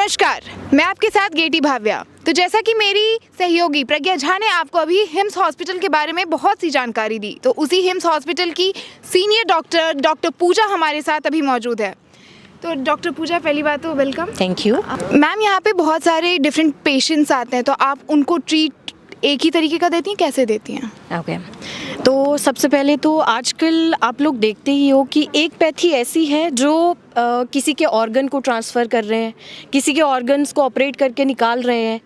नमस्कार, मैं आपके साथ गेटी भाव्या। तो जैसा कि मेरी सहयोगी प्रज्ञा झा ने आपको अभी हिम्स हॉस्पिटल के बारे में बहुत सी जानकारी दी, तो उसी हिम्स हॉस्पिटल की सीनियर डॉक्टर पूजा हमारे साथ अभी मौजूद है। तो डॉक्टर पूजा, पहली बात तो वेलकम। थैंक यू मैम, यहाँ पे बहुत सारे डिफरेंट पेशेंट्स आते हैं, तो आप उनको ट्रीट एक ही तरीके का देती हैं, कैसे देती हैं? ओके तो सबसे पहले तो आजकल आप लोग देखते ही हो कि एक पैथी ऐसी है जो किसी के ऑर्गन को ट्रांसफ़र कर रहे हैं, किसी के ऑर्गन्स को ऑपरेट करके निकाल रहे हैं।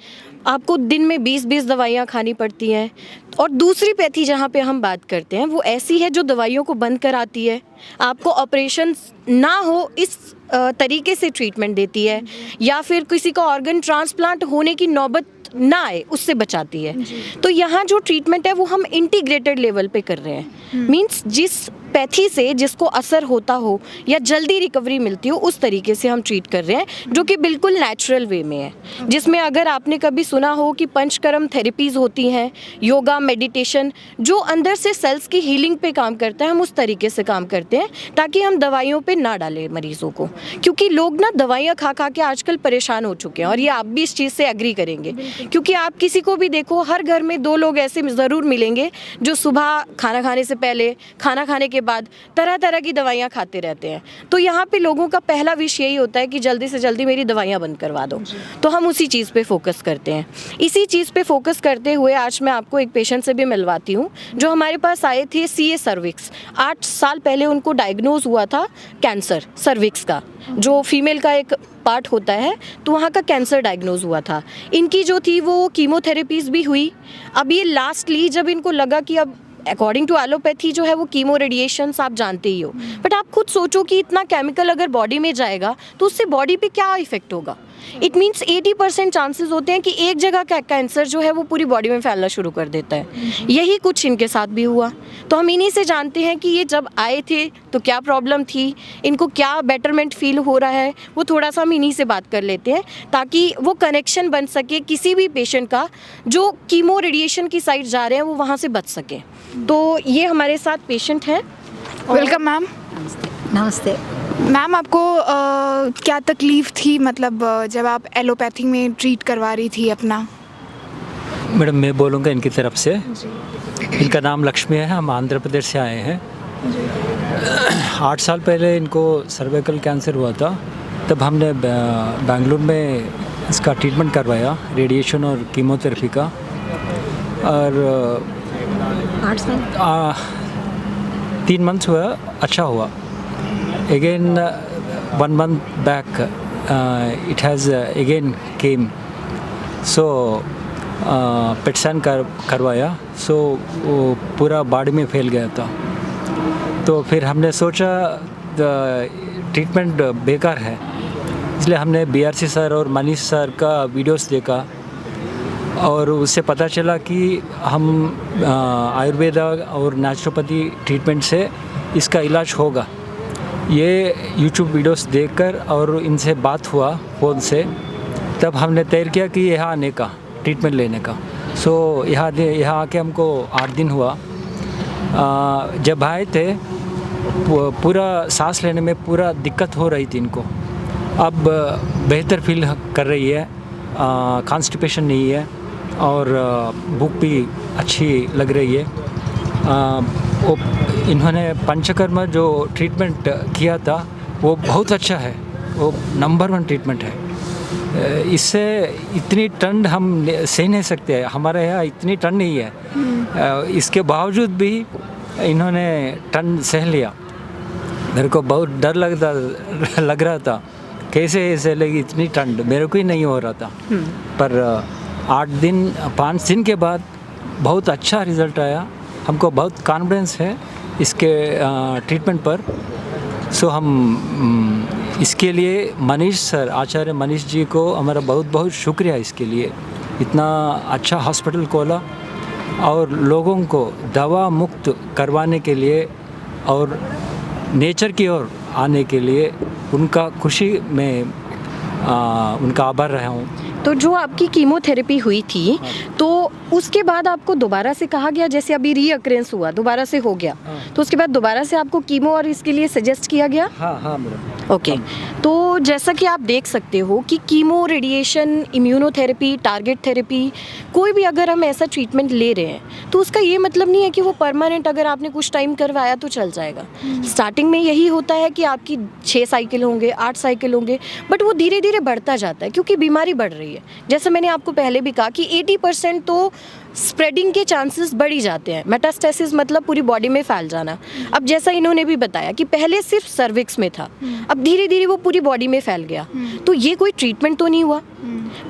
आपको दिन में 20-20 दवाइयाँ खानी पड़ती हैं। और दूसरी पैथी जहाँ पे हम बात करते हैं वो ऐसी है जो दवाइयों को बंद कराती है, आपको ऑपरेशन ना हो इस तरीके से ट्रीटमेंट देती है, या फिर किसी का ऑर्गन ट्रांसप्लांट होने की नौबत ना आए उससे बचाती है। तो यहाँ जो ट्रीटमेंट है वो हम इंटीग्रेटेड लेवल पे कर रहे हैं। मींस जिस पैथी से जिसको असर होता हो या जल्दी रिकवरी मिलती हो उस तरीके से हम ट्रीट कर रहे हैं, जो कि बिल्कुल नेचुरल वे में है। जिसमें अगर आपने कभी सुना हो कि पंचकर्म थेरेपीज़ होती हैं, योगा, मेडिटेशन, जो अंदर से सेल्स की हीलिंग पे काम करता है, हम उस तरीके से काम करते हैं ताकि हम दवाइयों पे ना डालें मरीज़ों को। क्योंकि लोग ना दवाइयाँ खा खा के आजकल परेशान हो चुके हैं, और ये आप भी इस चीज़ से एग्री करेंगे। क्योंकि आप किसी को भी देखो, हर घर में 2 लोग ऐसे ज़रूर मिलेंगे जो सुबह खाना खाने से पहले, खाना खाने के बाद तरह तरह की दवाइयाँ खाते रहते हैं। तो यहाँ पे लोगों का पहला विश यही होता है कि जल्दी से जल्दी मेरी दवाइयाँ बंद करवा दो। तो हम उसी चीज़ पे फोकस करते हैं। इसी चीज़ पे फोकस करते हुए आज मैं आपको एक पेशेंट से भी मिलवाती हूँ जो हमारे पास आए थे। CA सर्विक्स, 8 साल पहले उनको डायग्नोज हुआ था कैंसर सर्विक्स का, जो फीमेल का एक पार्ट होता है, तो वहाँ का कैंसर डायग्नोज हुआ था। इनकी जो थी वो कीमोथेरेपीज़ भी हुई। अब ये लास्टली जब इनको लगा कि अब अकॉर्डिंग टू एलोपैथी जो है वो कीमो रेडिएशंस आप जानते ही हो, बट आप खुद सोचो कि इतना केमिकल अगर बॉडी में जाएगा तो उससे बॉडी पे क्या इफेक्ट होगा। इट मीन्स 80% चांसेस होते हैं कि एक जगह का कैंसर जो है वो पूरी बॉडी में फैलना शुरू कर देता है। यही कुछ इनके साथ भी हुआ। तो हम इन्हीं से जानते हैं कि ये जब आए थे तो क्या प्रॉब्लम थी, इनको क्या बेटरमेंट फील हो रहा है, वो थोड़ा सा हम इन्हीं से बात कर लेते हैं ताकि वो कनेक्शन बन सके किसी भी पेशेंट का जो कीमो रेडिएशन की साइड जा रहे हैं वो वहाँ से बच सके। तो ये हमारे साथ पेशेंट हैं। Welcome ma'am. नमस्ते मैम, आपको क्या तकलीफ़ थी, मतलब जब आप एलोपैथी में ट्रीट करवा रही थी अपना? मैडम, मैं बोलूँगा इनकी तरफ से। इनका नाम लक्ष्मी है, हम आंध्र प्रदेश से आए हैं। 8 साल पहले इनको सर्वाइकल कैंसर हुआ था। तब हमने बेंगलुरु में इसका ट्रीटमेंट करवाया, रेडिएशन और कीमोथेरेपी का। और 8 साल 3 मंथ्स हुआ, अच्छा हुआ। Again, 1 month back, it has again came. So PET scan करवाया, so वो पूरा बॉडी में फैल गया था। तो फिर हमने सोचा ट्रीटमेंट बेकार है, इसलिए हमने BRC सर और मनीष सर का वीडियोस देखा, और उससे पता चला कि हम आयुर्वेदा और नेचुरोपैथी ट्रीटमेंट से इसका इलाज होगा। ये YouTube वीडियोस देखकर और इनसे बात हुआ फ़ोन से, तब हमने तय किया कि यहाँ आने का, ट्रीटमेंट लेने का। सो यहाँ आके हमको 8 दिन हुआ। जब आए थे पूरा सांस लेने में पूरा दिक्कत हो रही थी इनको। अब बेहतर फील कर रही है, कॉन्स्टिपेशन नहीं है, और भूख भी अच्छी लग रही है। वो इन्होंने पंचकर्म जो ट्रीटमेंट किया था वो बहुत अच्छा है, वो नंबर 1 ट्रीटमेंट है। इससे इतनी ठंड हम सह नहीं सकते, हमारे यहाँ इतनी ठंड नहीं है। इसके बावजूद भी इन्होंने ठंड सह लिया। मेरे को बहुत डर लग रहा था, कैसे सहेगी इतनी ठंड, मेरे को ही नहीं हो रहा था। पर 5 दिन के बाद बहुत अच्छा रिज़ल्ट आया। हमको बहुत कॉन्फिडेंस है इसके ट्रीटमेंट पर। सो हम इसके लिए मनीष सर, आचार्य मनीष जी को हमारा बहुत बहुत शुक्रिया इसके लिए। इतना अच्छा हॉस्पिटल खोला और लोगों को दवा मुक्त करवाने के लिए और नेचर की ओर आने के लिए उनका खुशी में उनका आभार रहा हूँ। तो जो आपकी कीमोथेरेपी हुई थी, तो उसके बाद आपको दोबारा से कहा गया, जैसे अभी रीअक्रेंस हुआ, दोबारा से हो गया, तो उसके बाद दोबारा से आपको कीमो और इसके लिए सजेस्ट किया गया? हाँ मैडम। ओके, तो जैसा कि आप देख सकते हो कि chemo, radiation, immunotherapy, target therapy, कोई भी अगर हम ऐसा ट्रीटमेंट ले रहे हैं तो उसका ये मतलब नहीं है कि वो परमानेंट अगर आपने कुछ टाइम करवाया तो चल जाएगा। स्टार्टिंग में यही होता है कि आपकी 6 साइकिल होंगे, 8 साइकिल होंगे, बट वो धीरे धीरे बढ़ता जाता है क्योंकि बीमारी बढ़ रही है। जैसे मैंने आपको पहले भी कहा कि 80% तो स्प्रेडिंग के चांसेस बढ़ ही जाते हैं। मेटास्टेसिस मतलब पूरी बॉडी में फैल जाना। अब जैसा इन्होंने भी बताया कि पहले सिर्फ सर्विक्स में था, अब धीरे धीरे वो पूरी बॉडी में फैल गया, तो ये कोई ट्रीटमेंट तो नहीं हुआ,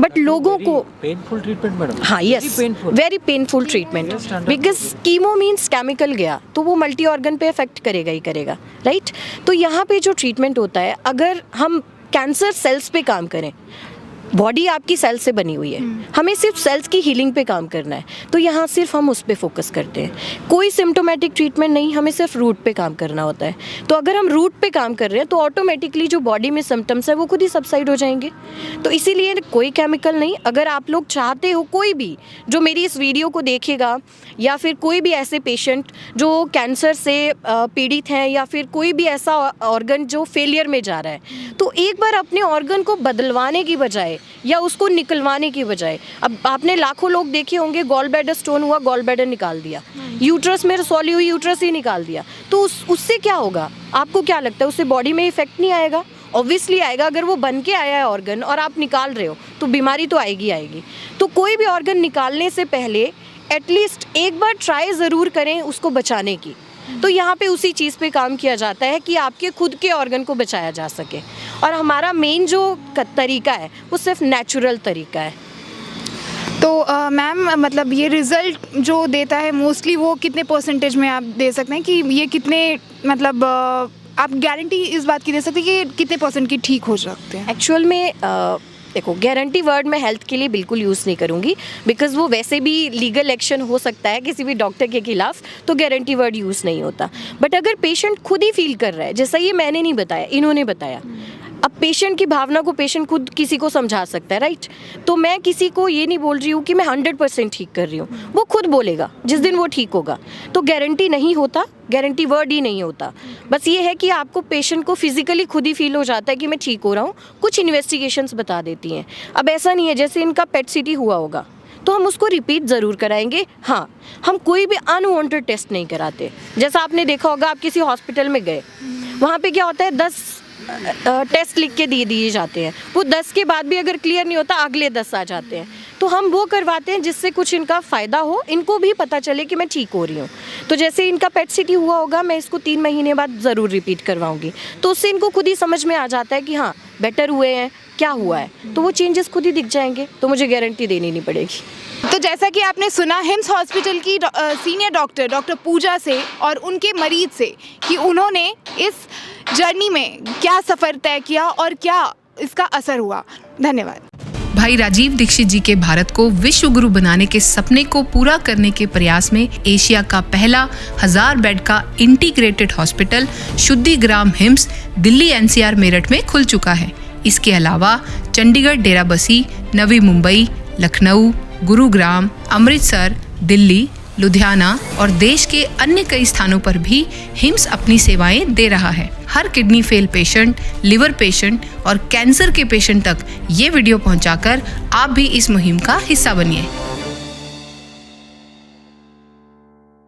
बट लोगों को पेनफुल ट्रीटमेंट मैडम। हाँ, yes, very painful treatment, because chemo means chemical गया तो वो मल्टी ऑर्गन पे इफेक्ट करेगा ही करेगा, राइट। तो यहाँ पे जो ट्रीटमेंट होता है, अगर हम कैंसर सेल्स पे काम करें, बॉडी आपकी सेल से बनी हुई है, हमें सिर्फ सेल्स की हीलिंग पे काम करना है, तो यहाँ सिर्फ हम उस पे फोकस करते हैं। कोई सिम्टोमेटिक ट्रीटमेंट नहीं, हमें सिर्फ रूट पे काम करना होता है। तो अगर हम रूट पे काम कर रहे हैं तो ऑटोमेटिकली जो बॉडी में सिम्टम्स है वो खुद ही सबसाइड हो जाएंगे। तो इसीलिए कोई केमिकल नहीं। अगर आप लोग चाहते हो, कोई भी जो मेरी इस वीडियो को देखेगा या फिर कोई भी ऐसे पेशेंट जो कैंसर से पीड़ित हैं या फिर कोई भी ऐसा ऑर्गन जो फेलियर में जा रहा है, तो एक बार अपने ऑर्गन को बदलवाने की बजाय या उसको निकलवाने की बजाय, अब आपने लाखों लोग देखे होंगे, गॉल ब्लैडर स्टोन हुआ, गॉल ब्लैडर निकाल दिया, यूट्रस में सॉली हुई, यूट्रस ही निकाल दिया, तो उससे क्या होगा? आपको क्या लगता है उससे बॉडी में इफेक्ट नहीं आएगा? ऑब्वियसली आएगा। अगर वो बन के आया है ऑर्गन और आप निकाल रहे हो तो बीमारी तो आएगी आएगी। तो कोई भी ऑर्गन निकालने से पहले एटलीस्ट एक बार ट्राई ज़रूर करें उसको बचाने की। तो यहाँ पे उसी चीज़ पे काम किया जाता है कि आपके खुद के ऑर्गन को बचाया जा सके, और हमारा मेन जो तरीका है वो सिर्फ नेचुरल तरीका है। तो मैम, मतलब ये रिज़ल्ट जो देता है मोस्टली वो कितने परसेंटेज में आप दे सकते हैं कि ये कितने, मतलब आप गारंटी इस बात की दे सकते हैं कि कितने परसेंट की ठीक हो सकते हैं? एक्चुअल में देखो, गारंटी वर्ड मैं हेल्थ के लिए बिल्कुल यूज़ नहीं करूँगी, बिकॉज़ वो वैसे भी लीगल एक्शन हो सकता है किसी भी डॉक्टर के खिलाफ, तो गारंटी वर्ड यूज़ नहीं होता। बट अगर पेशेंट खुद ही फील कर रहा है, जैसा ये मैंने नहीं बताया, इन्होंने बताया, अब पेशेंट की भावना को पेशेंट खुद किसी को समझा सकता है, राइट। तो मैं किसी को ये नहीं बोल रही हूँ कि मैं 100% ठीक कर रही हूँ, वो खुद बोलेगा जिस दिन वो ठीक होगा। तो गारंटी नहीं होता, गारंटी वर्ड ही नहीं होता। बस ये है कि आपको पेशेंट को फिजिकली खुद ही फील हो जाता है कि मैं ठीक हो रहा हूँ। कुछ इन्वेस्टिगेशंस बता देती हैं। अब ऐसा नहीं है, जैसे इनका पेट सीटी हुआ होगा तो हम उसको रिपीट ज़रूर कराएंगे। हाँ, हम कोई भी अनवांटेड टेस्ट नहीं कराते। जैसा आपने देखा होगा, आप किसी हॉस्पिटल में गए, वहाँ पे क्या होता है, 10 टेस्ट लिख के दिए जाते हैं, वो 10 के बाद भी अगर क्लियर नहीं होता अगले 10 आ जाते हैं। तो हम वो करवाते हैं जिससे कुछ इनका फ़ायदा हो, इनको भी पता चले कि मैं ठीक हो रही हूँ। तो जैसे इनका पेट सीटी हुआ होगा, मैं इसको 3 महीने बाद ज़रूर रिपीट करवाऊँगी, तो उससे इनको खुद ही समझ में आ जाता है कि हाँ बेटर हुए हैं, क्या हुआ है, तो वो चेंजेस खुद ही दिख जाएंगे, तो मुझे गारंटी देनी नहीं पड़ेगी। तो जैसा कि आपने सुना हिम्स हॉस्पिटल की सीनियर डॉक्टर पूजा से और उनके मरीज से कि उन्होंने इस जर्नी में क्या सफ़र तय किया और क्या इसका असर हुआ। धन्यवाद। भाई राजीव दीक्षित जी के भारत को विश्व गुरु बनाने के सपने को पूरा करने के प्रयास में एशिया का पहला 1000 बेड का integrated hospital Shuddhigram HIIMS Delhi NCR Meerut में खुल चुका है। इसके अलावा चंडीगढ़, डेराबसी, नवी मुंबई, लखनऊ, गुरुग्राम, अमृतसर, दिल्ली, लुधियाना और देश के अन्य कई स्थानों पर भी हिम्स अपनी सेवाएं दे रहा है। हर kidney fail patient, liver patient और कैंसर के पेशेंट तक ये वीडियो पहुंचाकर आप भी इस मुहिम का हिस्सा बनिए।